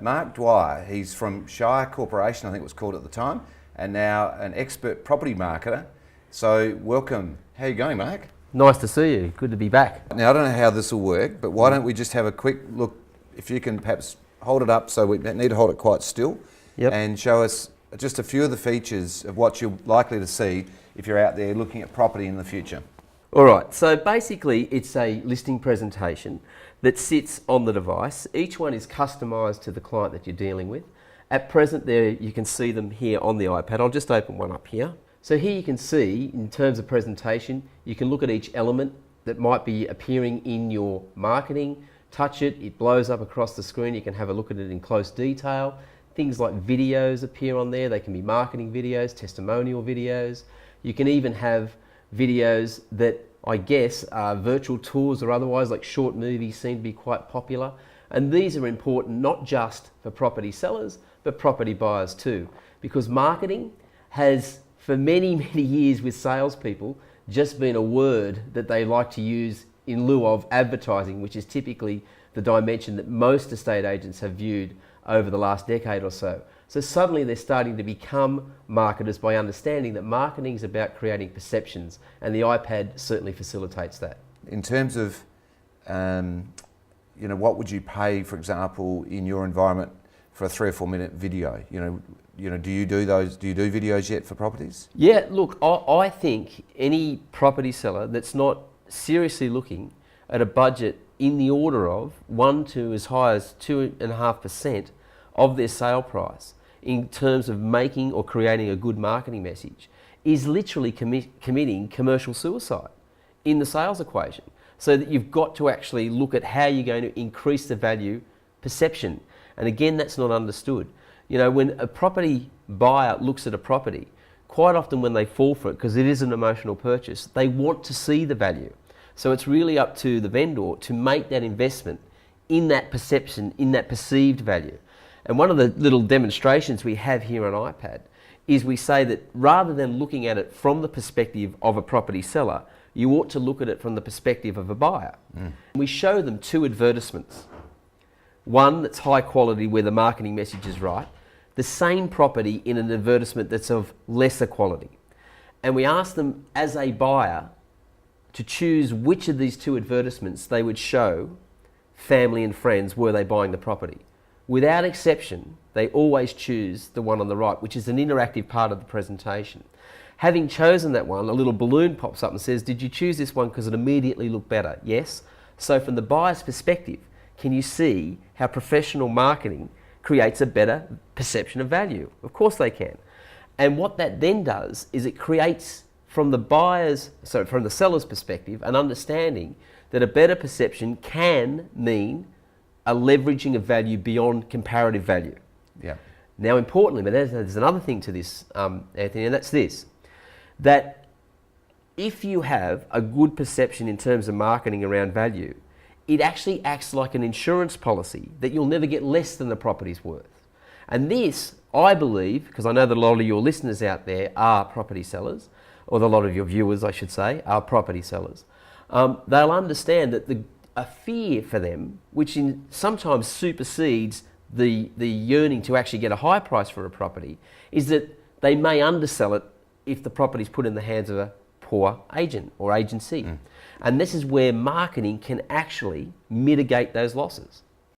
Mark Dwyer, he's from Shire Corporation, I think it was called at the time, and now an expert property marketer. So welcome. How are you going, Mark? Nice to see you. Good to be back. Now, I don't know how this will work, but why don't we just have a quick look, if you can perhaps hold it up, so we need to hold it quite still, and show us just a few of the features of what you're likely to see if you're out there looking at property in the future. All right, so basically it's a listing presentation that sits on the device. Each one is customised to the client that you're dealing with. At present there, you can see them here on the iPad. I'll just open one up here. So here you can see, in terms of presentation, you can look at each element that might be appearing in your marketing, touch it, it blows up across the screen, you can have a look at it in close detail. Things like videos appear on there. They can be marketing videos, testimonial videos. You can even have videos that I guess are virtual tours or otherwise, like short movies seem to be quite popular. And these are important not just for property sellers, but property buyers too. Because marketing has, for many, many years with salespeople, just been a word that they like to use in lieu of advertising, which is typically the dimension that most estate agents have viewed over the last decade or so. So suddenly they're starting to become marketers by understanding that marketing is about creating perceptions, and the iPad certainly facilitates that. In terms of, what would you pay, for example, in your environment for a 3 or 4 minute video? Do you do those? Do you do videos yet for properties? Yeah, look, I think any property seller that's not seriously looking at a budget in the order of 1 to as high as 2.5% of their sale price in terms of making or creating a good marketing message is literally committing commercial suicide in the sales equation. So that you've got to actually look at how you're going to increase the value perception. And again, that's not understood. When a property buyer looks at a property, quite often when they fall for it, because it is an emotional purchase, they want to see the value. So it's really up to the vendor to make that investment in that perception, in that perceived value. And one of the little demonstrations we have here on iPad is we say that rather than looking at it from the perspective of a property seller, you ought to look at it from the perspective of a buyer. We show them 2 advertisements. One that's high quality where the marketing message is right, the same property in an advertisement that's of lesser quality. And we ask them as a buyer to choose which of these 2 advertisements they would show family and friends were they buying the property. Without exception, they always choose the one on the right, which is an interactive part of the presentation. Having chosen that one, a little balloon pops up and says, did you choose this one because it immediately looked better? Yes. So from the buyer's perspective, can you see how professional marketing creates a better perception of value? Of course they can. And what that then does is it creates from the seller's perspective, an understanding that a better perception can mean a leveraging of value beyond comparative value. Yeah. Now, importantly, but there's another thing to this, Anthony, and that's this, that if you have a good perception in terms of marketing around value, it actually acts like an insurance policy that you'll never get less than the property's worth. And this, I believe, because I know that a lot of your listeners out there are property sellers, or a lot of your viewers, I should say, are property sellers. They'll understand that a fear for them, which sometimes supersedes the yearning to actually get a high price for a property, is that they may undersell it if the property is put in the hands of a poor agent or agency. And this is where marketing can actually mitigate those losses.